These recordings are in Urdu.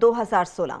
2016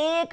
1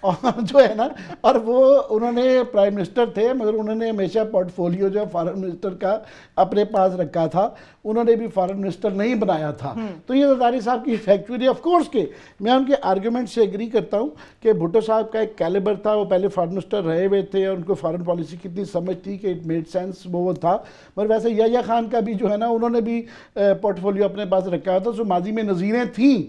اور جو ہے نا، اور وہ انہوں نے پرائم منسٹر تھے مگر انہوں نے ہمیشہ پورٹ فولیو جو فارن منسٹر کا اپنے پاس رکھا تھا، انہوں نے بھی فارن منسٹر نہیں بنایا تھا. تو یہ زرداری صاحب کی فیکچولی آف کورس کہ میں ان کے آرگومنٹ سے ایگری کرتا ہوں کہ بھٹو صاحب کا ایک کیلیبر تھا، وہ پہلے فارن منسٹر رہے ہوئے تھے اور ان کو فارن پالیسی کتنی سمجھ تھی کہ اٹ میڈ سینس، وہ تھا. مگر ویسے یحییٰ خان کا بھی جو ہے نا انہوں نے بھی پورٹ فولیو اپنے پاس رکھا تھا، سو ماضی میں نظیریں تھیں،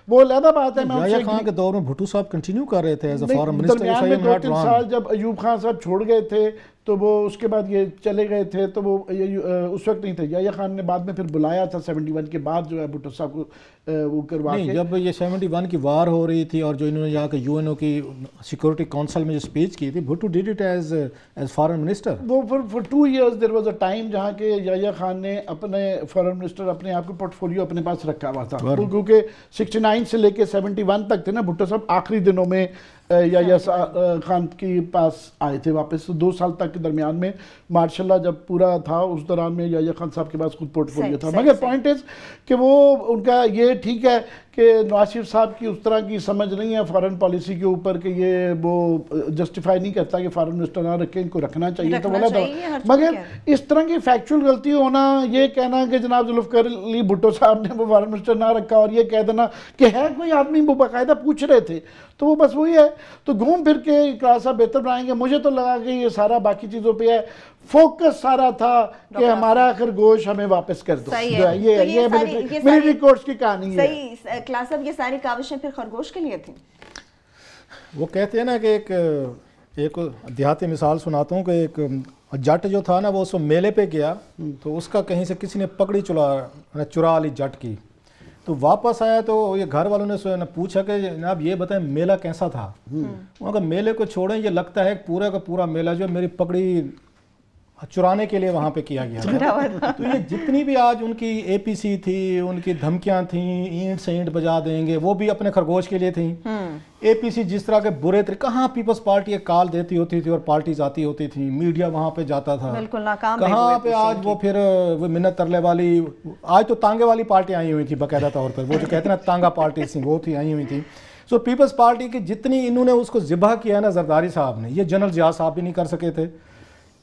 وہ علیحدہ بات ہے. یحییٰ خان کے دور میں بھٹو صاحب کنٹینیو کر رہے تھے ایز اے فارن منسٹر. درمیان میں 2-3 سال جب ایوب خان صاحب چھوڑ گئے تھے تو وہ اس کے بعد یہ چلے گئے تھے، تو وہ اس وقت نہیں تھے. یحییٰ خان نے بعد میں پھر بلایا تھا 71 کے بعد جو ہے بھٹو صاحب کو وہ کروا کے. جب یہ 71 کی وار ہو رہی تھی اور جو انہوں نے یہاں کے یو این او کی سیکورٹی کونسل میں جو اسپیچ کی تھی، Bhutto did it as foreign minister. وہ four 2 years there was a time جہاں کہ یحییٰ خان نے اپنے فارن منسٹر اپنے آپ کو پورٹ فولیو اپنے پاس رکھا ہوا تھا، کیونکہ 69 سے لے کے 71 تک تھے نا بھٹو صاحب. آخری دنوں میں یحییٰ خان کے پاس آئے تھے واپس. 2 سال تک کے درمیان میں ماشاء اللہ جب پورا تھا اس دوران میں یحییٰ خان صاحب کے پاس خود پورٹ فولیو تھا. مگر پوائنٹ از کہ وہ ان کا یہ ٹھیک ہے کہ نواز شریف صاحب کی اس طرح کی سمجھ نہیں ہے فارن پالیسی کے اوپر کہ یہ وہ جسٹیفائی نہیں کرتا کہ فارن منسٹر نہ رکھیں، ان کو رکھنا چاہیے تو غلط ہے. مگر اس طرح کی فیکچول غلطی ہونا، یہ کہنا کہ جناب ذوالفقار علی بھٹو صاحب نے وہ فارن منسٹر نہ رکھا اور یہ کہہ دینا کہ ہے کوئی آدمی وہ باقاعدہ پوچھ رہے تھے، تو وہ بس وہی ہے. تو گھوم پھر کے اقرار صاحب بہتر بنائیں گے. مجھے تو لگا کہ یہ سارا باقی چیزوں پہ ہے، فوکس سارا تھا کہ ہمارا خرگوش ہمیں واپس کر دو. یہ میری ریکارڈز کی کہانی ہے. صحیح کلاس صاحب، یہ ساری کاوشیں پھر خرگوش کے لیے تھیں. وہ کہتے ہیں نا کہ ایک دیہاتی مثال سناتا ہوں کہ ایک جٹ جو تھا نا وہ اس میلے پہ گیا تو اس کا کہیں سے کسی نے پکڑی چرا لی جٹ کی. تو واپس آیا تو یہ گھر والوں نے پوچھا کہ جناب یہ بتائیں میلہ کیسا تھا. وہاں کہ میلے کو چھوڑیں، یہ لگتا ہے پورا کا پورا میلہ جو میری پگڑی چرانے کے لیے وہاں پہ کیا گیا. تو یہ جتنی بھی آج ان کی اے پی سی تھی، ان کی دھمکیاں تھیں اینٹ سے اینٹ بجا دیں گے، وہ بھی اپنے خرگوش کے لیے تھیں. اے پی سی جس طرح کے برے طریقے، کہاں پیپلز پارٹی ایک کال دیتی ہوتی تھی اور پارٹیز آتی ہوتی تھیں، میڈیا وہاں پہ جاتا تھا، کہاں پہ آج وہ پھر وہ منت ترلے والی، آج تو تانگے والی پارٹی آئی ہوئی تھی باقاعدہ طور پر، وہ جو کہتے ہیں نا تانگا پارٹی تھیں وہ تھی آئی ہوئی تھی. سو پیپلز پارٹی کی جتنی انہوں نے اس کو ذبح کیا نا زرداری صاحب نے، یہ جنرل ضیاء صاحب بھی نہیں کر سکے تھے.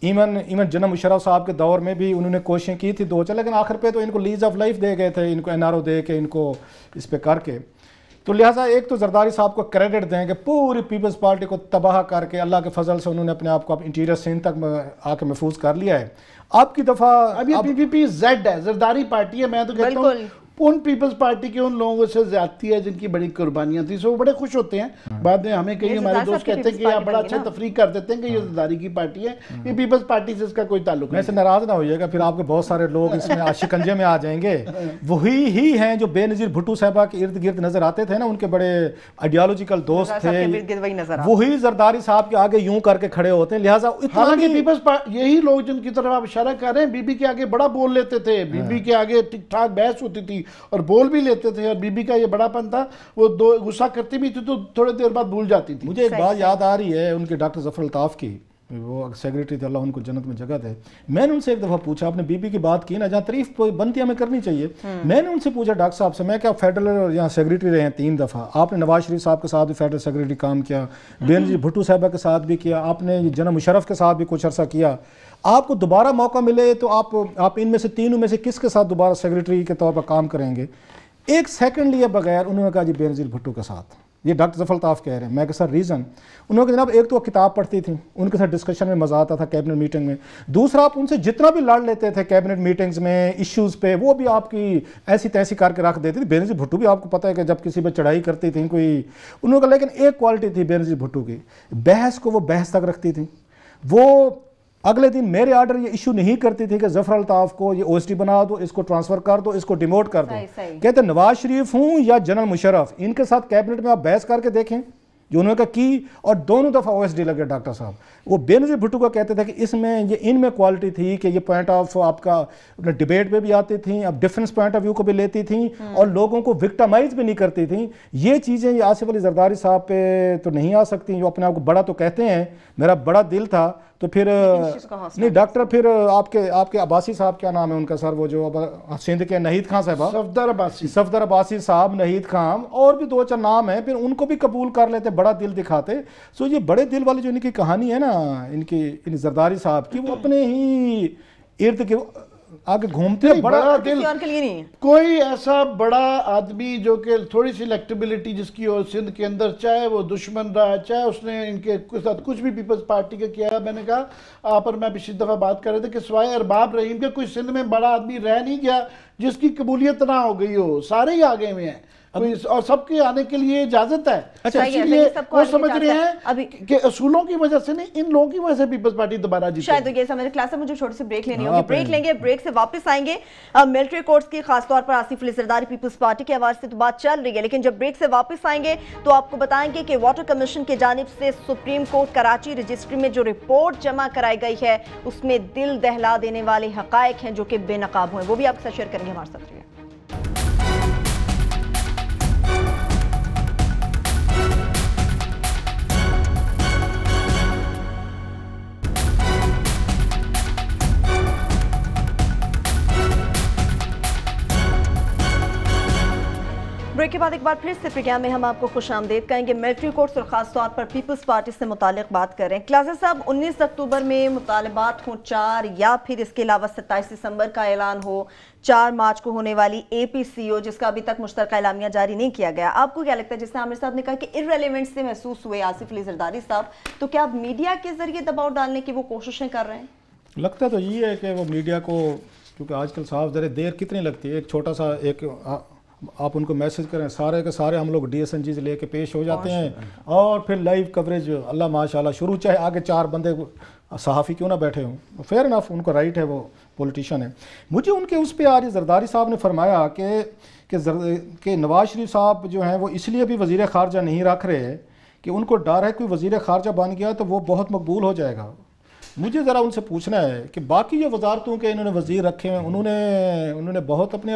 ایون جنرل مشرف صاحب کے دور میں بھی انہوں نے کوششیں کی تھی 2 لیکن آخر پہ تو ان کو لیز آف لائف دے گئے تھے، ان کو این آر او دے کے ان کو اس پہ کر کے. تو لہٰذا ایک تو زرداری صاحب کو کریڈٹ دیں کہ پوری پیپلز پارٹی کو تباہ کر کے اللہ کے فضل سے انہوں نے اپنے آپ کو انٹیریئر سندھ تک آ کے محفوظ کر لیا ہے. آپ کی دفعہ اب یہ پی پی پی زیڈ ہے، زرداری پارٹی ہے. میں تو کہتا ہوں ان پیپلز پارٹی کے ان لوگوں سے زیادتی ہے جن کی بڑی قربانیاں تھیں، سو وہ بڑے خوش ہوتے ہیں. بعد میں ہمیں کئی ہمارے دوست کہتے ہیں کہ آپ بڑا اچھا تفریح کر دیتے ہیں کہ یہ زرداری کی پارٹی ہے. یہ پیپلز پارٹی سے اس کا کوئی تعلق نہیں. میں سے ناراض نہ ہوئیے گا، پھر آپ کے بہت سارے لوگ اس میں شکنجے میں آ جائیں گے. وہی ہی ہیں جو بے نظیر بھٹو صاحبہ کے ارد گرد نظر آتے تھے نا، ان کے بڑے آئیڈیالوجیکل دوست تھے، وہی زرداری صاحب کے آگے یوں کر کے کھڑے ہوتے ہیں. لہٰذا حالانکہ پیپلز یہی لوگ جن کی طرف آپ اشارہ کر رہے ہیں بی بی کے آگے بڑا بول لیتے تھے، بی بی کے آگے ٹھیک ٹھاک بحث ہوتی تھی اور بول بھی لیتے تھے، اور بی بی کا یہ بڑا پن تھا، وہ غصہ کرتی بھی تھی تو تھوڑے دیر بعد بھول جاتی تھی. مجھے ایک بات یاد آ رہی ہے ان کے ڈاکٹر ظفر الطاف کی، وہ سیکریٹری تھے، اللہ ان کو جنت میں جگہ دے. میں نے ان سے ایک دفعہ پوچھا، آپ نے بی بی کی بات کی نا جہاں تعریف بنتی ہمیں کرنی چاہیے، میں نے ان سے پوچھا ڈاکٹر صاحب سے، میں کہ آپ فیڈرل یہاں سیکریٹری رہے ہیں 3 دفعہ، آپ نے نواز شریف صاحب کے ساتھ بھی فیڈرل سیکریٹری کام کیا، بے نظیر بھٹو صاحبہ کے ساتھ بھی کیا، آپ نے جنرل مشرف کے ساتھ بھی کچھ عرصہ کیا. آپ کو دوبارہ موقع ملے تو آپ ان میں سے تینوں میں سے کس کے ساتھ دوبارہ سیکریٹری کے طور پر کام کریں گے؟ ایک سیکنڈ لیے بغیر انہوں نے کہا جی بے نظیر بھٹو کے ساتھ. یہ ڈاکٹر ظفر الطاف کہہ رہے ہیں. میں کہ سر ریزن؟ انہوں نے کہا جناب ایک تو وہ کتاب پڑھتی تھیں، ان کے ساتھ ڈسکشن میں مزہ آتا تھا کیبنٹ میٹنگ میں. دوسرا آپ ان سے جتنا بھی لڑ لیتے تھے کیبنٹ میٹنگز میں ایشوز پہ، وہ بھی آپ کی ایسی تیسی کر کے رکھ دیتی تھی. بے نظیر بھٹو بھی آپ کو پتہ ہے کہ جب کسی پہ چڑھائی کرتی تھیں کوئی، انہوں نے کہا لیکن ایک کوالٹی تھی بے نظیر بھٹو کی، بحث کو وہ بحث تک رکھتی تھیں. وہ اگلے دن میرے آرڈر یہ ایشو نہیں کرتی تھی کہ ظفر الطاف کو یہ او ایس ٹی بنا دو، اس کو ٹرانسفر کر دو، اس کو ڈیموٹ کر دو. کہتے نواز شریف ہوں یا جنرل مشرف، ان کے ساتھ کیبنٹ میں آپ بحث کر کے دیکھیں جو انہوں نے کہا کی، اور دونوں دفعہ او ایس ڈی لگے ڈاکٹر صاحب. وہ بے نظیر بھٹو کا کہتے تھے کہ اس میں یہ ان میں کوالٹی تھی کہ یہ پوائنٹ آف آپ کا ڈیبیٹ پہ بھی آتی تھیں، اب ڈیفرنس پوائنٹ آف ویو کو بھی لیتی تھیں اور لوگوں کو وکٹمائز بھی نہیں کرتی تھیں. یہ چیزیں یہ آصف علی زرداری صاحب پہ تو نہیں آ سکتی، جو اپنے آپ کو بڑا تو کہتے ہیں، میرا بڑا دل تھا. تو پھر نہیں ڈاکٹر، پھر آپ کے عباسی صاحب کیا نام ہے ان کا سر، وہ جو سندھ کے نہید خان صاحبہ، صفدر عباسی صاحب، نہید خان، اور بھی 2-4 نام ہیں، پھر ان کو بھی قبول کر لیتے. بڑا دل دکھاتے. سو یہ بڑے دل والی جو ان کی کہانی ہے نا ان زرداری صاحب کی, وہ اپنے ہی ارد کے آگے گھومتے ہیں. بڑا دل کے لیے نہیں ہے کوئی ایسا بڑا آدمی جو کہ تھوڑی سی الیکٹیبلٹی جس کی ہو سندھ کے اندر, چاہے وہ دشمن رہا, چاہے اس نے ان کے ساتھ کچھ بھی پیپلز پارٹی کا کیا. میں نے کہا آپ اور میں پچھلی دفعہ بات کر رہے تھے کہ سوائے ارباب رحیم کے کوئی سندھ میں بڑا آدمی رہ نہیں گیا جس کی قبولیت نہ ہو گئی ہو. سارے ہی آگے ہوئے ہیں اور سب کے آنے کے لیے اجازت ہے. اسی لیے وہ سمجھ رہے ہیں کہ اصولوں کی وجہ سے نہیں, ان لوگوں کی وجہ سے پیپلز پارٹی دوبارہ جیتے. شاید یہ سمجھ کلاس ہے. مجھے چھوٹی سی بریک لینی ہوگی, بریک لیں گے, بریک سے واپس آئیں گے. ملٹری کورٹس کی خاص طور پر آصف علی زرداری پیپلز پارٹی کے حوالے سے تو بات چل رہی ہے, لیکن جب بریک سے واپس آئیں گے تو آپ کو بتائیں گے کہ واٹر کمیشن کی جانب سے سپریم کورٹ کراچی رجسٹری میں جو رپورٹ جمع کرائی گئی ہے اس میں دل دہلا دینے والے حقائق ہیں جو کہ بے نقاب ہوئے, وہ بھی آپ کے ساتھ شیئر کریں گے. ہمارے ساتھ رہیے. بریک کے بعد ایک بار پھر سے پروگرام میں ہم آپ کو خوش آمدید کہیں گے. ملٹری کورٹس اور خاص طور پر پیپلز پارٹی سے متعلق بات کر رہے ہیں. کلاسر صاحب 19 اکتوبر میں مطالبات ہوں 4 یا پھر اس کے علاوہ 27 دسمبر کا اعلان ہو, 4 مارچ کو ہونے والی اے پی سی او جس کا ابھی تک مشترکہ اعلامیہ جاری نہیں کیا گیا. آپ کو کیا لگتا ہے, جس سے عامر صاحب نے کہا کہ ارریلیونٹ سے محسوس ہوئے آصف علی زرداری صاحب, تو کیا اب میڈیا کے ذریعے دباؤ ڈالنے کی وہ کوششیں کر رہے ہیں؟ لگتا تو یہ ہے کہ وہ میڈیا کو, کیونکہ آج کل صاحب ذرا دیر کتنی لگتی ہے, ایک چھوٹا سا ایک آپ ان کو میسج کریں, سارے کے سارے ہم لوگ ڈی ایس این جیز لے کے پیش ہو جاتے ہیں اور پھر لائیو کوریج اللہ ماشاءاللہ شروع, چاہے آگے 4 بندے صحافی کیوں نہ بیٹھے ہوں, فیئر انف, ان کو رائٹ ہے, وہ پولیٹیشین ہے. مجھے ان کے اس پہ آج زرداری صاحب نے فرمایا کہ نواز شریف صاحب جو ہیں وہ اس لیے بھی وزیر خارجہ نہیں رکھ رہے کہ ان کو ڈر ہے کوئی وزیر خارجہ بن گیا تو وہ بہت مقبول ہو جائے گا. مجھے ذرا ان سے پوچھنا ہے کہ باقی جو وزارتوں کے انہوں نے وزیر رکھے ہیں انہوں نے بہت اپنے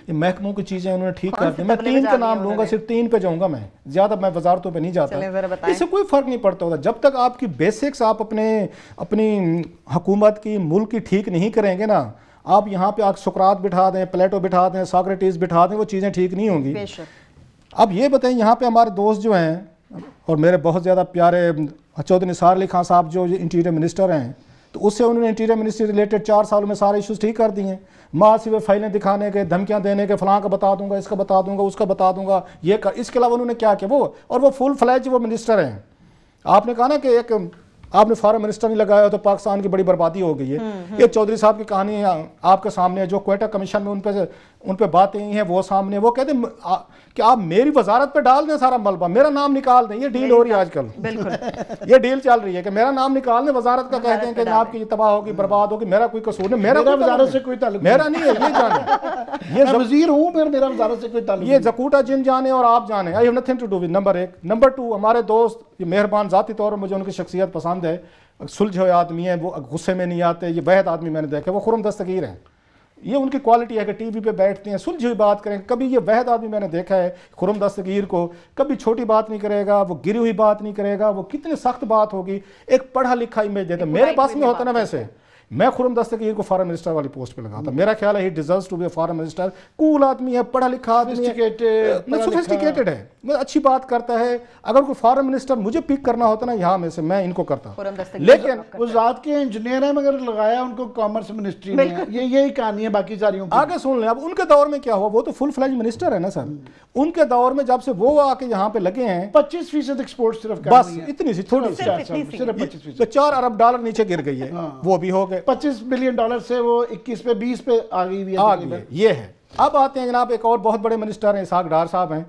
محکموں کی چیزیں انہوں نے ٹھیک کر دی. میں 3 کا نام لوں گا, صرف 3 پہ جاؤں گا, میں زیادہ میں وزارتوں پہ نہیں جاتا. اس سے کوئی فرق نہیں پڑتا ہوتا جب تک آپ کی بیسکس آپ اپنی حکومت کی, ملک کی ٹھیک نہیں کریں گے نا. آپ یہاں پہ سقراط بٹھا دیں, پلیٹو بٹھا دیں, ساکریٹیز بٹھا دیں, وہ چیزیں ٹھیک نہیں ہوں گی. اب یہ بتائیں, یہاں پہ ہمارے دوست جو ہیں اور میرے بہت زیادہ پیارے چودھری نثار علی خان صاحب جو انٹیریئر منسٹر ہیں, تو اس سے انہوں نے انٹیریئر منسٹری ریلیٹڈ 4 سالوں میں سارے ایشوز ٹھیک کر دیے ہیں. ماں سے وہ فائلیں دکھانے کے, دھمکیاں دینے کے, فلاں کا بتا دوں گا, اس کا بتا دوں گا, اس کا بتا دوں گا, یہ کر. اس کے علاوہ انہوں نے کیا کیا, وہ فل فلیج وہ منسٹر ہیں. آپ نے کہا نا کہ ایک آپ نے فارن منسٹر نہیں لگایا تو پاکستان کی بڑی بربادی ہو گئی ہے. یہ چودھری صاحب کی کہانی آپ کے سامنے ہے, جو کوئٹہ کمیشن میں ان پہ باتیں ہیں وہ سامنے. وہ کہتے ہیں کہ آپ میری وزارت پہ ڈال دیں سارا ملبہ, میرا نام نکال دیں. یہ ڈیل ہو رہی ہے آج کل, یہ ڈیل چل رہی ہے کہ میرا نام نکال دیں وزارت کا. کہتے ہیں کہ آپ کی تباہ ہوگی, برباد ہوگی, میرا کوئی قصور نہیں, میرا وزارت سے کوئی تعلق میرا نہیں ہے. یہ جانے, یہ وزیر ہوں, میرا وزارت سے کوئی تعلق. یہ زکوٹا جن جانے اور آپ جانے, I have nothing to do with. Number 1. Number 2, ہمارے دوست یہ مہربان, ذاتی طور پر مجھے ان کی شخصیت پسند ہے, سلجھے ہوئے آدمی ہیں, وہ غصے میں نہیں آتے. یہ بہت آدمی میں نے دیکھا, وہ خرم دستگیر ہیں. یہ ان کی کوالٹی ہے کہ ٹی وی پہ بیٹھتے ہیں, سلجھی ہوئی بات کریں. کبھی یہ وحد آدمی میں نے دیکھا ہے خرم دستگیر کو, کبھی چھوٹی بات نہیں کرے گا, وہ گری ہوئی بات نہیں کرے گا, وہ کتنی سخت بات ہوگی, ایک پڑھا لکھا امیج دیتا. میرے پاس میں ہوتا نا ویسے, میں خرم دستگیر کو فارن منسٹر والی پوسٹ پہ لگاتا. میرا خیال ہے ہی deserves to be a foreign minister. Cool آدمی ہے, پڑھا لکھا آدمی ہے, سوفسٹیکیٹڈ ہے, اچھی بات کرتا ہے. اگر کوئی فارن منسٹر مجھے پک کرنا ہوتا نا یہاں میں سے, میں ان کو کرتا. لیکن وہ ذات کے انجینئر ہیں مگر لگایا ان کو کامرس منسٹری میں. یہی کہانی ہے باقی ساریوں کی. آگے سن لیں. اب ان کے دور میں کیا ہوا, وہ تو فل فلیج منسٹر ہے نا سر. ان کے دور میں جب سے وہ آ کے یہاں پہ لگے ہیں 25% ایکسپورٹ صرف, بس اتنی سی تھوڑی سی, صرف 25%. $4 ارب نیچے گر گئی ہے, وہ بھی ہو گئے. $25 بلین سے وہ 21 پہ 20 پہ آ گئی ہے. یہ ہے. اب آتے ہیں جناب ایک اور بہت بڑے منسٹر ہیں, اسحاق ڈار صاحب ہیں.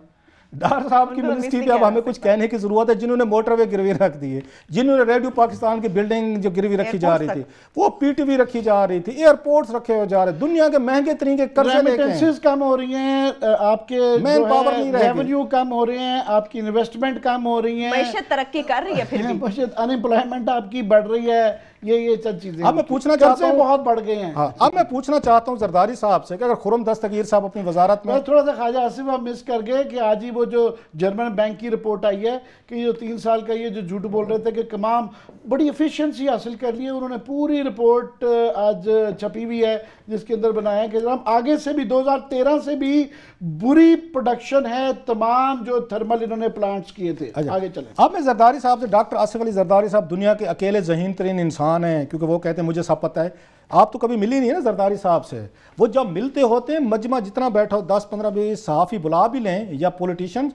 ڈار صاحب کی منسٹری پہ اب ہمیں کچھ کہنے کی ضرورت ہے. جنہوں نے موٹر وے گروی رکھ دی ہے, جنہوں نے ریڈیو پاکستان کی بلڈنگ جو گروی رکھی جا رہی تھی, وہ پی ٹی وی رکھی جا رہی تھی, ایئرپورٹس رکھے ہو جا رہے, دنیا کے مہنگے ترین کے قرضے ریمیٹنسز کم ہو رہی ہیں, آپ کے مین پاور نہیں رہے, ریونیو کم ہو رہے ہیں, آپ کی انویسٹمنٹ کم ہو رہی ہیں, معیشت ترقی کر رہی ہے, پھر بھی ان امپلائمنٹ آپ کی بڑھ رہی ہے. یہ چند چیزیں اب میں پوچھنا چاہتا ہوں, بہت بڑھ گئے ہیں. اب میں پوچھنا چاہتا ہوں زرداری صاحب سے کہ اگر خرم دستگیر صاحب اپنی وزارت میں تھوڑا سا خواجہ آصف آپ مس کر گئے کہ آج ہی وہ وہ جو جرمن بینک کی رپورٹ آئی ہے کہ یہ 3 سال کا یہ جو جھوٹ بول رہے تھے کہ تمام بڑی ایفیشینسی حاصل کر لی ہے، انہوں نے پوری رپورٹ آج چھپی ہوئی ہے جس کے اندر بنایا ہے کہ جناب آگے سے بھی 2013 سے بھی بری پروڈکشن ہے تمام جو تھرمل انہوں نے پلانٹس کیے تھے. آگے چلیں. اب میں زرداری صاحب سے، ڈاکٹر آصف علی زرداری صاحب دنیا کے اکیلے ذہین ترین انسان ہیں، کیونکہ وہ کہتے ہیں مجھے سب پتہ ہے. آپ تو کبھی ملی نہیں ہے نا زرداری صاحب سے. وہ جب ملتے ہوتے ہیں مجمع جتنا بیٹھا ہو 10 15 20 صحافی بلا بھی لیں یا پولیٹیشین،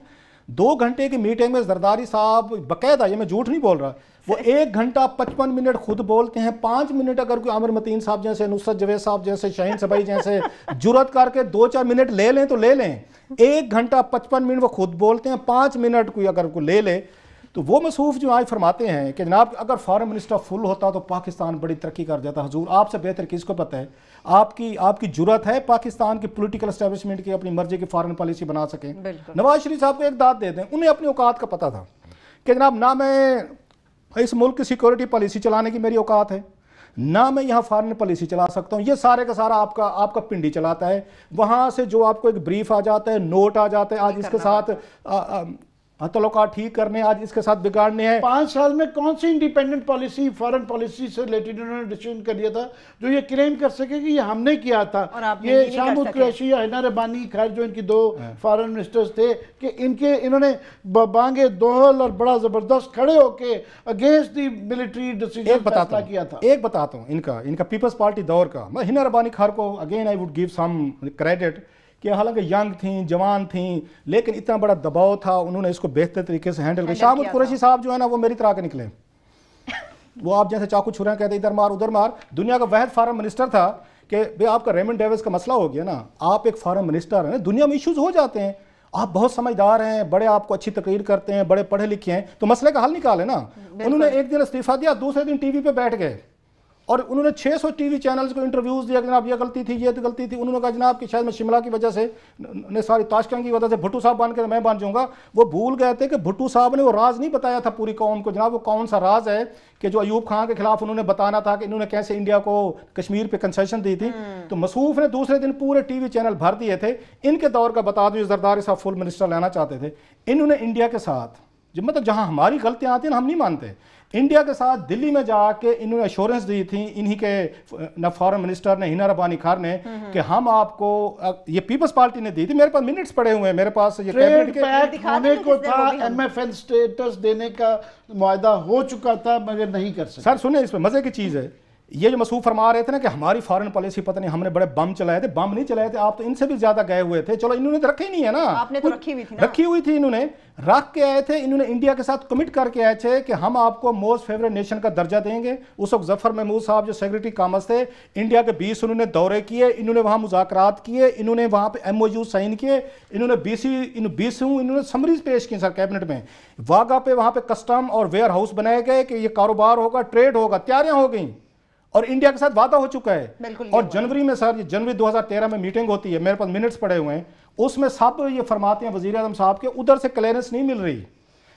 2 گھنٹے کی میٹنگ میں زرداری صاحب باقاعدہ، یہ میں جھوٹ نہیں بول رہا، وہ 1 گھنٹہ 55 منٹ خود بولتے ہیں. 5 منٹ اگر کوئی عامر متین صاحب جیسے، نصرت جوید صاحب جیسے، شاہین صبائی جیسے جرت کر کے 2-4 منٹ لے لیں تو لے لیں. 1 گھنٹہ 55 منٹ وہ خود بولتے ہیں، 5 منٹ کوئی اگر کوئی لے لے تو وہ مصروف جو آج فرماتے ہیں کہ جناب اگر فارن منسٹر فل ہوتا تو پاکستان بڑی ترقی کر جاتا. حضور آپ سے بہتر کس کو پتہ ہے؟ آپ کی جرت ہے پاکستان کی پولیٹیکل اسٹیبلشمنٹ کی اپنی مرضی کی فارن پالیسی بنا سکیں. نواز شریف صاحب کو ایک داد دے دیں، انہیں اپنی اوقات کا پتہ تھا کہ جناب نہ میں اس ملک کی سیکورٹی پالیسی چلانے کی میری اوقات ہے، نہ میں یہاں فارن پالیسی چلا سکتا ہوں. یہ سارے کا سارا آپ کا پنڈی چلاتا ہے. وہاں سے جو آپ کو ایک بریف آ جاتا ہے، نوٹ آ جاتا ہے، آج اس کے ساتھ تعلقات ٹھیک کرنے، آج اس کے ساتھ بگاڑنے ہیں. 5 سال میں کون سی انڈیپینڈنٹ پالیسی فارن پالیسی سے ریلیٹڈ انہوں نے ڈیسیژن کر لیا تھا جو یہ کلیم کر سکے کہ یہ ہم نے کیا تھا؟ یہ شامود قریشی یا حنا ربانی، خیر جو ان کی 2 فارن منسٹرز تھے، کہ انہوں نے بانگے دوہل اور بڑا زبردست کھڑے ہو کے اگینسٹ دی ملٹری ڈیسیژن فیصلہ کیا تھا. ایک بتاتا ہوں ان کا پیپلز پارٹی دور کا. میں حنا ربانی خیر کو again I would give some credit کہ حالانکہ ینگ تھیں، جوان تھیں، لیکن اتنا بڑا دباؤ تھا، انہوں نے اس کو بہتر طریقے سے ہینڈل کیا. شامود قریشی صاحب جو ہے نا وہ میری طرح کے نکلے، وہ آپ جیسے چاقو چھرا کہتے ادھر مار ادھر مار. دنیا کا واحد فارن منسٹر تھا کہ بھئی آپ کا ریمنڈ ڈیوس کا مسئلہ ہو گیا نا، آپ ایک فارن منسٹر ہیں، دنیا میں ایشوز ہو جاتے ہیں، آپ بہت سمجھدار ہیں، بڑے آپ کو اچھی تقریر کرتے ہیں، بڑے پڑھے لکھے ہیں، تو مسئلے کا حل نکالے نا. انہوں نے ایک دن استعفیٰ دیا، دوسرے دن ٹی وی پہ بیٹھ گئے اور انہوں نے 600 ٹی وی چینلز کو انٹرویوز دیا کہ جناب یہ غلطی تھی، یہ غلطی تھی. انہوں نے کہا جناب کہ شاید میں شملہ کی وجہ سے، ساری تاشکند کی وجہ سے بھٹو صاحب بن کے میں بن جاؤں گا. وہ بھول گئے تھے کہ بھٹو صاحب نے وہ راز نہیں بتایا تھا پوری قوم کو. جناب وہ کون سا راز ہے کہ جو ایوب خان کے خلاف انہوں نے بتانا تھا کہ انہوں نے کیسے انڈیا کو کشمیر پہ کنسیشن دی تھی. تو مصروف نے دوسرے دن پورے ٹی وی چینل بھر دیے تھے. ان کے دور کا بتا دوں، زرداری صاحب فل منسٹر لینا چاہتے تھے. انہوں نے انڈیا کے ساتھ مطلب جہاں ہماری غلطیاں آتی ہیں ہم نہیں مانتے، انڈیا کے ساتھ دلی میں جا کے انہوں نے ایشورنس دی تھی انہی کے نہ فارن منسٹر نے حنا ربانی خیر نے کہ ہم آپ کو، یہ پیپلز پارٹی نے دی تھی. میرے پاس منٹس پڑے ہوئے ہیں، میرے پاس یہ ٹریڈ پیکٹ ہونے کو تھا، ایم ایف این سٹیٹس دینے کا معاہدہ ہو چکا تھا مگر نہیں کر سکے. سر سنیں، اس پہ مزے کی چیز ہے، یہ جو مصروف فرما رہے تھے نا کہ ہماری فارن پالیسی پتہ نہیں ہم نے بڑے بم چلائے تھے. بم نہیں چلائے تھے، آپ تو ان سے بھی زیادہ گئے ہوئے تھے. چلو انہوں نے تو رکھے ہی نہیں ہے نا، آپ نے تو رکھی ہوئی تھی نا، رکھی ہوئی تھی. انہوں نے رکھ کے آئے تھے، انہوں نے انڈیا کے ساتھ کمٹ کر کے آئے تھے کہ ہم آپ کو موسٹ فیوریٹ نیشن کا درجہ دیں گے. اس وقت ظفر محمود صاحب جو سیکرٹری کامرس تھے، انڈیا کے 20 انہوں نے دورے کیے، انہوں نے وہاں مذاکرات کیے، انہوں نے وہاں پہ ایم او یو سائن کیے، انہوں نے 20 انہوں نے سمریز پیش کی سر کیبنٹ میں. واگا پہ وہاں پہ کسٹم اور ویئر ہاؤس بنائے گئے کہ یہ کاروبار ہوگا، ٹریڈ ہوگا، تیاریاں ہو گئیں اور انڈیا کے ساتھ وعدہ ہو چکا ہے. اور جنوری میں سر، جنوری 2013 میں میٹنگ ہوتی ہے، میرے پاس منٹس پڑے ہوئے ہیں، اس میں سب یہ فرماتے ہیں وزیر اعظم صاحب کے ادھر سے کلیئرنس نہیں مل رہی،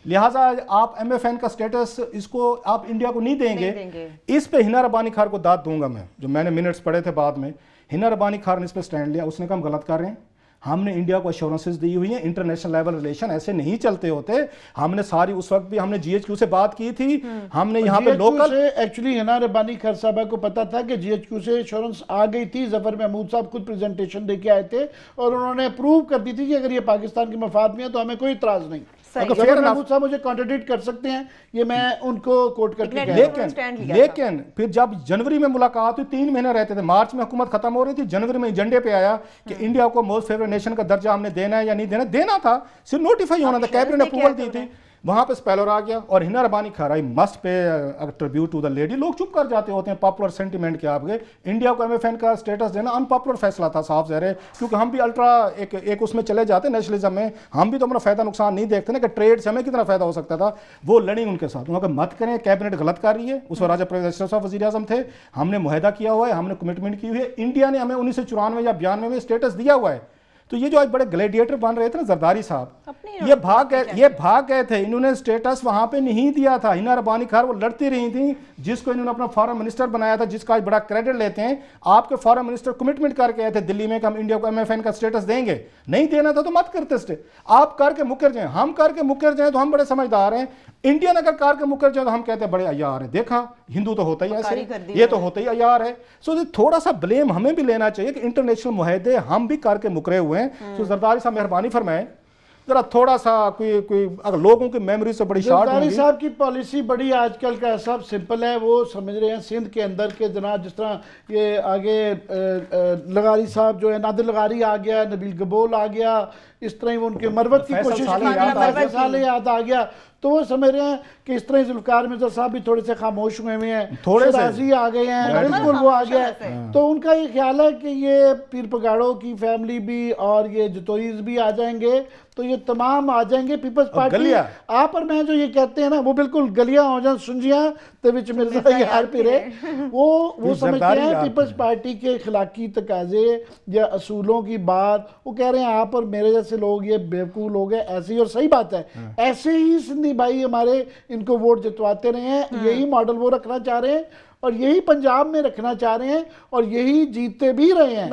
لہٰذا آپ ایم ایف این کا سٹیٹس اس کو آپ انڈیا کو نہیں دیں گے. اس پہ حنا ربانی خیر کو داد دوں گا میں، جو میں نے منٹس پڑھے تھے بعد میں. حنا ربانی خیر نے اس پہ سٹینڈ لیا، اس نے کہا ہم غلط کر رہے ہیں، ہم نے انڈیا کو ایشورنسز دی ہوئی ہیں، انٹرنیشنل لیول ریلیشن ایسے نہیں چلتے ہوتے. ہم نے ساری اس وقت بھی ہم نے جی ایچ کیو سے بات کی تھی، ہم نے یہاں پہ لوکل ایکچولی حنا ربانی خیر صاحبہ کو پتا تھا کہ جی ایچ کیو سے ایشورنس آ گئی تھی. ظفر محمود صاحب خود پریزنٹیشن دے کے آئے تھے اور انہوں نے اپروو کر دی تھی کہ اگر یہ پاکستان کے مفاد میں ہے تو ہمیں کوئی اعتراض نہیں. ظفر محمود صاحب مجھے کانٹرڈکٹ کر سکتے ہیں، یہ میں ان کو کوٹ کر کے لیکن پھر جب جنوری میں ملاقات ہوئی 3 مہینے رہتے تھے، مارچ میں حکومت ختم ہو رہی تھی، جنوری میں ایجنڈے پہ آیا کہ انڈیا کو موسٹ فیوریٹ نیشن کا درجہ ہم نے دینا ہے یا نہیں دینا. دینا تھا، صرف نوٹیفائی ہونا تھا، کیبنٹ نے اپروول دی تھی. وہاں پہ سپیلر آ گیا اور حنا ربانی خیر I must pay tribute to the lady. لوگ چپ کر جاتے ہوتے ہیں پاپولر سینٹیمنٹ کے. آپ گئے انڈیا کو ایم ایف این کا سٹیٹس دینا ان پاپولر فیصلہ تھا، صاف ظاہر ہے، کیونکہ ہم بھی الٹرا ایک اس میں چلے جاتے ہیں نیشنلزم میں. ہم بھی تو اپنا فائدہ نقصان نہیں دیکھتے نا کہ ٹریڈ سے ہمیں کتنا فائدہ ہو سکتا تھا. وہ لڑیں ان کے ساتھ، انہوں نے کہا مت کریں، کیبنٹ غلط کر رہی ہے. اس وقت راجہ پرویز اشرف صاحب وزیر اعظم تھے، ہم نے معاہدہ کیا ہوا ہے، ہم نے کمٹمنٹ کی ہوئی ہے، انڈیا نے ہمیں 1994 یا 92 میں سٹیٹس دیا ہوا ہے. تو یہ جو آج بڑے گلیڈیٹر بن رہے تھے نا زرداری صاحب، یہ بھاگ گئے تھے، انہوں نے سٹیٹس وہاں پہ نہیں دیا تھا. ہنا ربانی خیر وہ لڑتی رہی تھیں، جس کو انہوں نے اپنا فارن منسٹر بنایا تھا، جس کا آج بڑا کریڈٹ لیتے ہیں. آپ کے فارن منسٹر کمٹمنٹ کر کے آئے تھے دلی میں کہ ہم انڈیا کو MFN کا سٹیٹس دیں گے. نہیں دینا تھا تو مت کرتے اسٹے. آپ کر کے مکر جائیں، ہم کر کے مکر جائیں تو ہم بڑے سمجھدار ہیں. انڈین اگر کار کے مکر جائے تو ہم کہتے ہیں بڑے عیار ہیں. دیکھا ہندو تو ہوتا ہی ایسے، یہ تو ہوتا ہی عیار ہے. سو تھوڑا سا بلیم ہمیں بھی لینا چاہیے کہ انٹرنیشنل معاہدے ہم بھی کر کے مکرے ہوئے ہیں. سو زرداری صاحب مہربانی فرمائیں ذرا تھوڑا سا کوئی اگر لوگوں کی میموری سے بڑی شارٹ ہوگی. زرداری صاحب کی پالیسی بڑی آج کل کا سب سمپل ہے. وہ سمجھ رہے ہیں سندھ کے اندر کے جناب جس طرح یہ آگے لغاری صاحب جو ہے، نادر لغاری آ گیا، نبیل گبول آ گیا، اس طرح وہ ان کے مروت کی کوشش سال یاد آ گیا. تو وہ سمجھ رہے ہیں کہ اس طرح ذوالفقار مرزا صاحب بھی تھوڑے سے خاموش ہوئے ہیں، شیرازی آ گئے ہیں، بالکل وہ آ گیا. تو ان کا یہ خیال ہے کہ یہ پیر پگاڑوں کی فیملی بھی اور یہ جتوئیز بھی آ جائیں گے تو یہ تمام آ جائیں گے پیپلز پارٹی. آپ اور میں جو یہ کہتے ہیں نا وہ بالکل گلیاں ہو جائیں سنجیاں تو وچ مرزا یار پھرے. وہ سمجھتے ہیں پیپلز پارٹی کے اخلاقی تقاضے یا اصولوں کی بات. وہ کہہ رہے ہیں آپ اور میرے جیسے لوگ یہ بیوقوف لوگ ہیں. ایسے ہی اور صحیح بات ہے، ایسے ہی سندھی بھائی ہمارے ان کو ووٹ جتواتے رہے ہیں. یہی ماڈل وہ رکھنا چاہ رہے ہیں اور یہی پنجاب میں رکھنا چاہ رہے ہیں اور یہی جیتتے بھی رہے ہیں.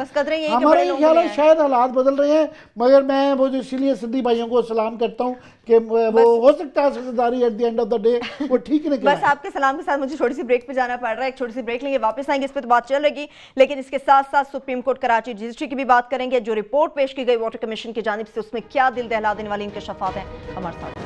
ہمارا یہ خیال ہے شاید حالات بدل رہے ہیں، مگر میں وہ جو اسی لیے سندھی بھائیوں کو سلام کرتا ہوں کہ وہ ہو سکتا ہے سرداری at the end of the day وہ ٹھیک نکلے. بس آپ کے سلام کے ساتھ مجھے چھوٹی سی بریک پہ جانا پڑ رہا ہے. ایک چھوٹی سی بریک لیں گے، واپس آئیں گے، اس پہ تو بات چل رہے گی، لیکن اس کے ساتھ ساتھ سپریم کورٹ کراچی رجسٹری کی بھی بات کریں گے. جو رپورٹ پیش کی گئی واٹر کمیشن کی جانب سے، اس میں کیا دل دہلا دینے والی انکشافات ہیں. ہمارے ساتھ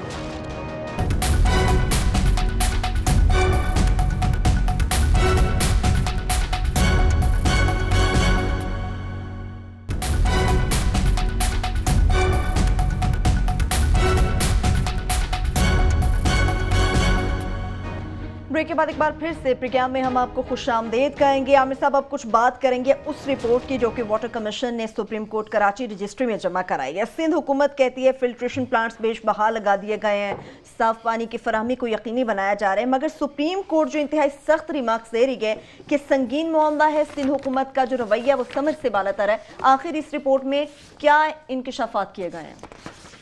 بریک کے بعد ایک بار پھر سے پروگرام میں ہم آپ کو خوش آمدید کہیں گے. عامر صاحب اب کچھ بات کریں گے اس رپورٹ کی جو کہ واٹر کمیشن نے سپریم کورٹ کراچی رجسٹری میں جمع کرائی ہے. سندھ حکومت کہتی ہے فلٹریشن پلانٹس بیش بحال لگا دیے گئے ہیں، صاف پانی کی فراہمی کو یقینی بنایا جا رہا ہے، مگر سپریم کورٹ جو انتہائی سخت ریمارکس دے رہی ہے کہ سنگین معاملہ ہے. سندھ حکومت کا جو رویہ وہ سمجھ سے بالاتر ہے. آخر اس رپورٹ میں کیا انکشافات کیے گئے ہیں؟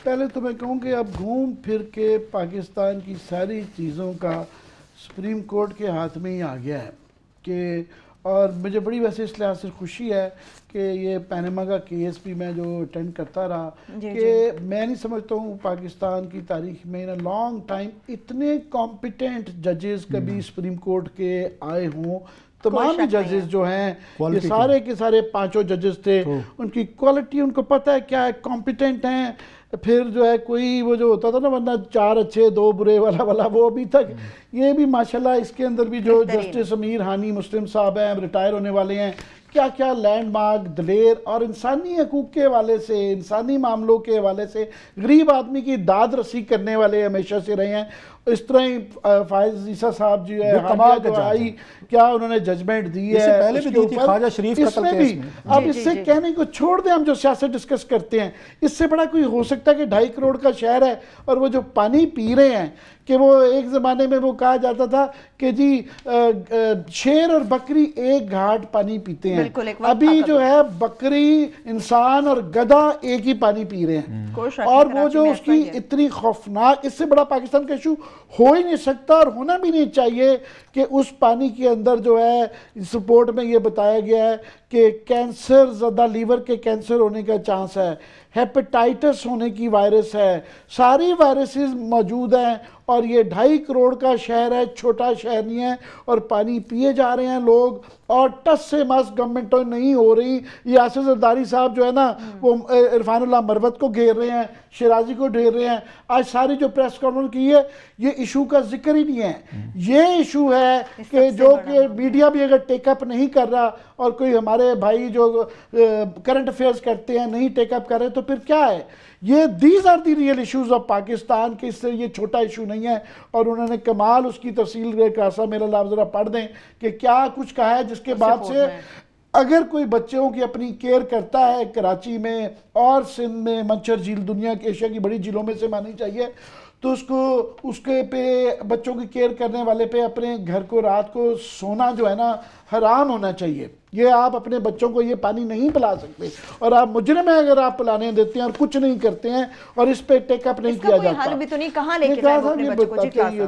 پہلے تو میں کہوں کہ اب گھوم پھر کے پاکستان کی ساری چیزوں کا سپریم کورٹ کے ہاتھ میں ہی آ گیا ہے کہ، اور مجھے بڑی ویسے اس لحاظ سے خوشی ہے کہ یہ پینما کا کیس بھی میں جو اٹینڈ کرتا رہا کہ میں نہیں سمجھتا ہوں پاکستان کی تاریخ میں لانگ ٹائم اتنے کمپیٹنٹ ججز کبھی سپریم کورٹ کے آئے ہوں. تمام ججز جو ہیں یہ سارے کے سارے 5 ججز تھے، ان کی کوالٹی ان کو پتہ ہے کیا ہے، کمپیٹنٹ ہیں. پھر جو ہے کوئی وہ جو ہوتا تھا نا ورنہ 4 اچھے 2 برے والا وہ ابھی تک یہ بھی ماشاءاللہ اس کے اندر بھی جو جسٹس امیر ہانی مسلم صاحب ہیں ریٹائر ہونے والے ہیں، کیا کیا لینڈ مارک دلیر اور انسانی حقوق کے حوالے سے، انسانی معاملوں کے حوالے سے غریب آدمی کی داد رسی کرنے والے ہمیشہ سے رہے ہیں. اس طرح ہی فائز عیسیٰ صاحب جو ہے جو آئی کیا انہوں نے ججمنٹ دی ہے پہلے بھی دی تھی خواجہ شریف قتل کیس میں. اب اس سے کہنے کو چھوڑ دیں، ہم جو سیاست ڈسکس کرتے ہیں اس سے بڑا کوئی ہو سکتا ہے کہ 2.5 کروڑ کا شہر ہے اور وہ جو پانی پی رہے ہیں کہ وہ ایک زمانے میں وہ کہا جاتا تھا کہ جی شیر اور بکری ایک گھاٹ پانی پیتے ہیں، ابھی جو ہے بکری انسان اور گدھا ایک ہی پانی پی رہے ہیں. اور وہ جو اس کی اتنی خوفناک، اس سے بڑا پاکستان کا ایشو ہو ہی نہیں سکتا اور ہونا بھی نہیں چاہیے کہ اس پانی کے اندر جو ہے اس رپورٹ میں یہ بتایا گیا ہے کہ کینسر زدہ لیور کے کینسر ہونے کا چانس ہے، ہیپیٹائٹس ہونے کی وائرس ہے، ساری وائرسز موجود ہیں. اور یہ 2.5 کروڑ کا شہر ہے، چھوٹا شہر نہیں ہے، اور پانی پیے جا رہے ہیں لوگ اور ٹس سے مس گورنمنٹوں نہیں ہو رہی. یہ آصف زرداری صاحب جو ہے نا وہ عرفان اللہ مروت کو گھیر رہے ہیں، شیرازی کو ڈھیر رہے ہیں. آج ساری جو پریس کانفرنس کی ہے یہ ایشو کا ذکر ہی نہیں ہے. یہ ایشو ہے کہ جو کہ میڈیا بھی اگر ٹیک اپ نہیں کر رہا اور کوئی ہمارے بھائی جو کرنٹ افیئرز کرتے ہیں نہیں ٹیک اپ کر رہے تو پھر کیا ہے؟ یہ these are the real issues of Pakistan کے، اس سے یہ چھوٹا ایشو نہیں ہے. اور انہوں نے کمال اس کی تفصیل کاسا میرا لاب ذرا پڑھ دیں کہ کیا کچھ کہا ہے، جس کے بعد سے اگر کوئی بچوں کی اپنی کیئر کرتا ہے کراچی میں اور سندھ میں، منچر جھیل دنیا کی ایشیا کی بڑی جھیلوں میں سے مانی چاہیے، تو اس کے پہ بچوں کی کیئر کرنے والے پہ اپنے گھر کو رات کو سونا جو ہے نا حرام ہونا چاہیے. یہ آپ اپنے بچوں کو یہ پانی نہیں پلا سکتے, اور آپ مجرم ہیں اگر آپ پلانے دیتے ہیں اور کچھ نہیں کرتے ہیں اور اس پہ ٹیک اپ نہیں کیا جاتا. حل بھی تو نہیں, کہاں لے کے جائیں اپنے بچوں کو.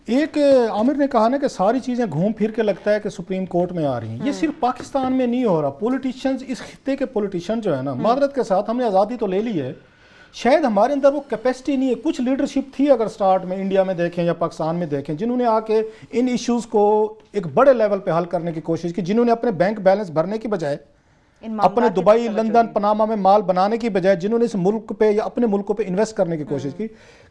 ایک عامر نے کہا نا کہ ساری چیزیں گھوم پھر کے لگتا ہے کہ سپریم کورٹ میں آ رہی ہیں. یہ صرف پاکستان میں نہیں ہو رہا. پولیٹیشنز, اس خطے کے پولیٹیشن جو ہے نا, معذرت کے ساتھ ہم نے آزادی تو لے لی ہے, شاید ہمارے اندر وہ کیپیسٹی نہیں ہے. کچھ لیڈرشپ تھی اگر سٹارٹ میں انڈیا میں دیکھیں یا پاکستان میں دیکھیں, جنہوں نے آ کے ان ایشوز کو ایک بڑے لیول پہ حل کرنے کی کوشش کی, جنہوں نے اپنے بینک بیلنس بھرنے کی بجائے, اپنے دبئی, لندن, پناما میں مال بنانے کی بجائے, جنہوں نے اس ملک پہ یا اپنے ملکوں پہ انویسٹ کرنے کی کوشش کی.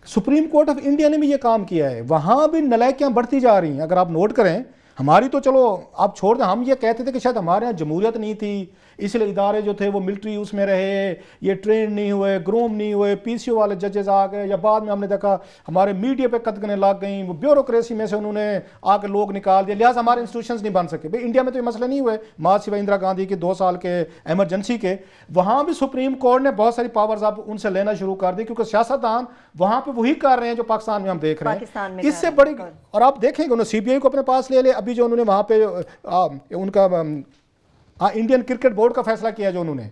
سپریم کورٹ آف انڈیا نے بھی یہ کام کیا ہے. وہاں بھی نالائکیاں بڑھتی جا رہی ہیں. اگر آپ نوٹ کریں, ہماری تو چلو آپ چھوڑ دیں, ہم یہ کہتے تھے کہ شاید ہمارے یہاں جمہوریت نہیں تھی, اس لیے ادارے جو تھے وہ ملٹری اس میں رہے, یہ ٹرین نہیں ہوئے, گروم نہیں ہوئے, پی سی او والے ججز آ گئے, یا بعد میں ہم نے دیکھا ہمارے میڈیا پہ قدغنیں لگ گئیں, وہ بیوروکریسی میں سے انہوں نے آ کے لوگ نکال دیا, لہٰذا ہمارے انسٹیٹیوشنز نہیں بن سکے. بھائی انڈیا میں تو یہ مسئلہ نہیں ہوئے, ماں سوائے اندرا گاندھی کے 2 سال کے ایمرجنسی کے, وہاں بھی سپریم کورٹ نے بہت ساری پاورز اب ان سے لینا شروع کر دی, کیونکہ سیاستدان وہاں پہ وہی کر رہے ہیں جو پاکستان میں ہم دیکھ رہے ہیں. اس سے بڑی, اور آپ دیکھیں کہ انہوں نے سی بی آئی کو اپنے پاس لے لے, ابھی جو انہوں نے وہاں پہ ان کا انڈین کرکٹ بورڈ کا فیصلہ کیا جو انہوں نے,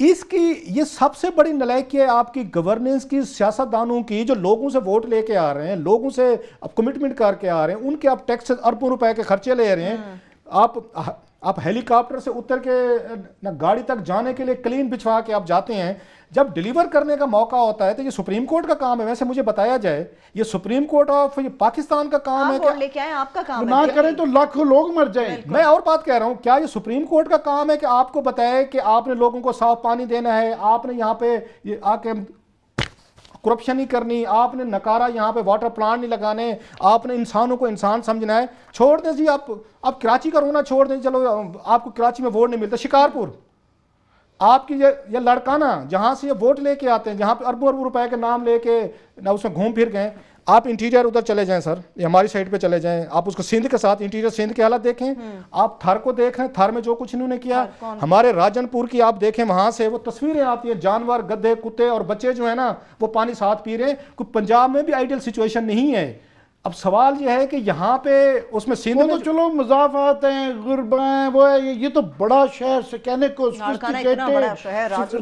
اس کی یہ سب سے بڑی نالائکی ہے آپ کی گورننس کی, سیاستدانوں کی, جو لوگوں سے ووٹ لے کے آ رہے ہیں, لوگوں سے اب کمٹمنٹ کر کے آ رہے ہیں, ان کے آپ ٹیکس اربوں روپے کے خرچے لے رہے ہیں. آپ ہیلی کاپٹر سے اتر کے گاڑی تک جانے کے لیے کلین بچھوا کے آپ جاتے ہیں, جب ڈیلیور کرنے کا موقع ہوتا ہے تو یہ سپریم کورٹ کا کام ہے. ویسے مجھے بتایا جائے یہ سپریم کورٹ آف پاکستان کا کام ہے لے کے آئیں, آپ کا کام نہ کریں تو لاکھوں لوگ مر جائیں. میں اور بات کہہ رہا ہوں, کیا یہ سپریم کورٹ کا کام ہے کہ آپ کو بتائے کہ آپ نے لوگوں کو صاف پانی دینا ہے, آپ نے یہاں پہ آ کے کرپشن نہیں کرنی, آپ نے نکارا یہاں پہ واٹر پلانٹ نہیں لگانے, آپ نے انسانوں کو انسان سمجھنا ہے. چھوڑ دیں جی, آپ کراچی کا رونا چھوڑ دیں, چلو آپ کو کراچی میں ووٹ نہیں ملتا, شکارپور آپ کی یہ لڑکانہ جہاں سے یہ ووٹ لے کے آتے ہیں, جہاں پہ اربوں روپے کے نام لے کے نہ اس میں گھوم پھر گئے. آپ انٹیریئر ادھر چلے جائیں سر, یہ ہماری سائڈ پہ چلے جائیں, آپ اس کو سندھ کے ساتھ انٹیریئر سندھ کی حالت دیکھیں, آپ تھر کو دیکھیں, تھر میں جو کچھ انہوں نے کیا, ہمارے راجن پور کی آپ دیکھیں, وہاں سے وہ تصویریں آتی ہیں, جانور, گدھے, کتے اور بچے جو ہیں نا وہ پانی ساتھ پی رہے ہیں. کوئی پنجاب میں بھی آئیڈیل سچویشن نہیں ہے. اب سوال یہ ہے کہ یہاں پہ اس میں سندھ میں تو چلو مضافات ہیں, غربہ ہیں, وہ ہے, یہ تو بڑا شہر سے کہنے کو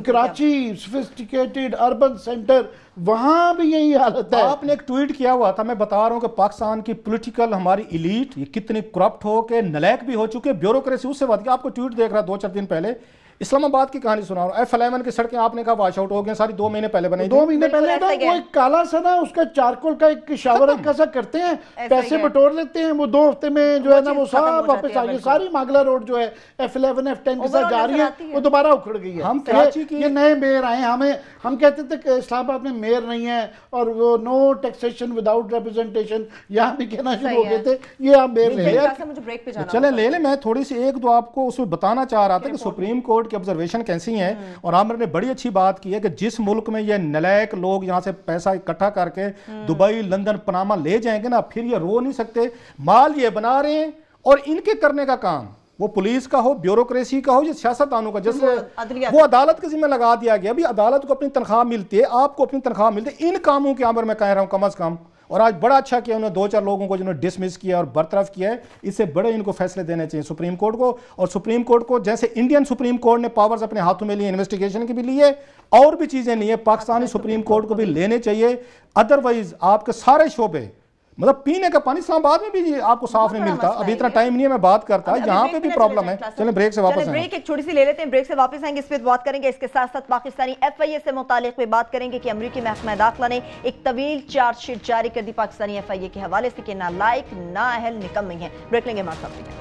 کراچی سوفسٹیکیٹڈ اربن سینٹر, وہاں بھی یہی حالت ہے. آپ نے ایک ٹویٹ کیا ہوا تھا, میں بتا رہا ہوں کہ پاکستان کی پولیٹیکل ہماری ایلیٹ یہ کتنی کرپٹ ہو کے نلائق بھی ہو چکے, بیوروکریسی اس سے بات کیا. آپ کو ٹویٹ دیکھ رہا 2-4 دن پہلے, اسلام آباد کی کہانی سنا رہا ہوں, F11 کی سڑکیں آپ نے کہا واش آؤٹ ہو گئے, ساری 2 مہینے پہلے بنائی, 2 مہینے پہلے نا وہ ایک کالا سا نا, اس کا چارکول کا ایک شاور کیسا کرتے ہیں, پیسے بٹور لیتے ہیں, وہ 2 ہفتے میں جو ہے نا وہ سب واپس آ گئی. ساری ماگلا روڈ جو ہے F11 F10 کے ساتھ جا رہی ہے, وہ دوبارہ اکھڑ گئی ہے. ہم کراچی کی یہ نئے میئر آئے, ہم کہتے تھے کہ اسلام آباد میں میئر نہیں ہے اور وہ نو ٹیکسیشن وداؤٹ ریپرزنٹیشن, یہاں بھی کہنا شروع ہو گئے تھے یہ آپ میئر نہیں. چلیں لے لیں, میں تھوڑی سی 1-2 آپ کو اس میں بتانا چاہ رہا تھا کہ سپریم کورٹ کی آبزرویشن کیسی ہیں. اور عامر نے بڑی اچھی بات کی ہے کہ جس ملک میں یہ نلائق لوگ یہاں سے پیسہ اکٹھا کر کے دبئی, لندن, پناما لے جائیں گے نا, پھر یہ رو نہیں سکتے. مال یہ بنا رہے ہیں, اور ان کے کرنے کا کام وہ پولیس کا ہو, بیوروکریسی کا ہو, یا سیاستدانوں کا, جیسے وہ عدالت کے ذمہ لگا دیا گیا. ابھی عدالت کو اپنی تنخواہ ملتی ہے, آپ کو اپنی تنخواہ ملتی ہے. ان کاموں کے عامر میں کہہ رہا ہوں کم از کم, اور آج بڑا اچھا کیا انہوں نے 2-4 لوگوں کو جنہوں نے ڈسمس کیا اور برطرف کیا ہے, اس سے بڑے ان کو فیصلے دینے چاہیے سپریم کورٹ کو. اور سپریم کورٹ کو جیسے انڈین سپریم کورٹ نے پاورز اپنے ہاتھوں میں لیے, انویسٹیگیشن کی بھی لیے, اور بھی چیزیں نہیں ہے, پاکستانی سپریم کورٹ کو بھی لینے چاہیے. ادروائز آپ کے سارے شعبے, مطلب پینے کا پانی اسلام آباد میں بھی آپ کو صاف نہیں ملتا. ابھی اتنا ٹائم نہیں ہے میں بات کرتا, یہاں پہ بھی پرابلم ہے. چلیں بریک سے واپس آئیں, بریک ایک چھوٹی سی لے لیتے ہیں, بریک سے واپس آئیں گے, اس پہ بات کریں گے. اس کے ساتھ ساتھ پاکستانی FIA سے متعلق بھی بات کریں گے کہ امریکی محکمہ داخلہ نے ایک طویل چارج شیٹ جاری کر دی پاکستانی FIA کے حوالے سے کہ نالائق, نااہل, نکمے ہیں. بریک لیں گے ہمارے ساتھ.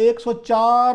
104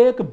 1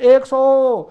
100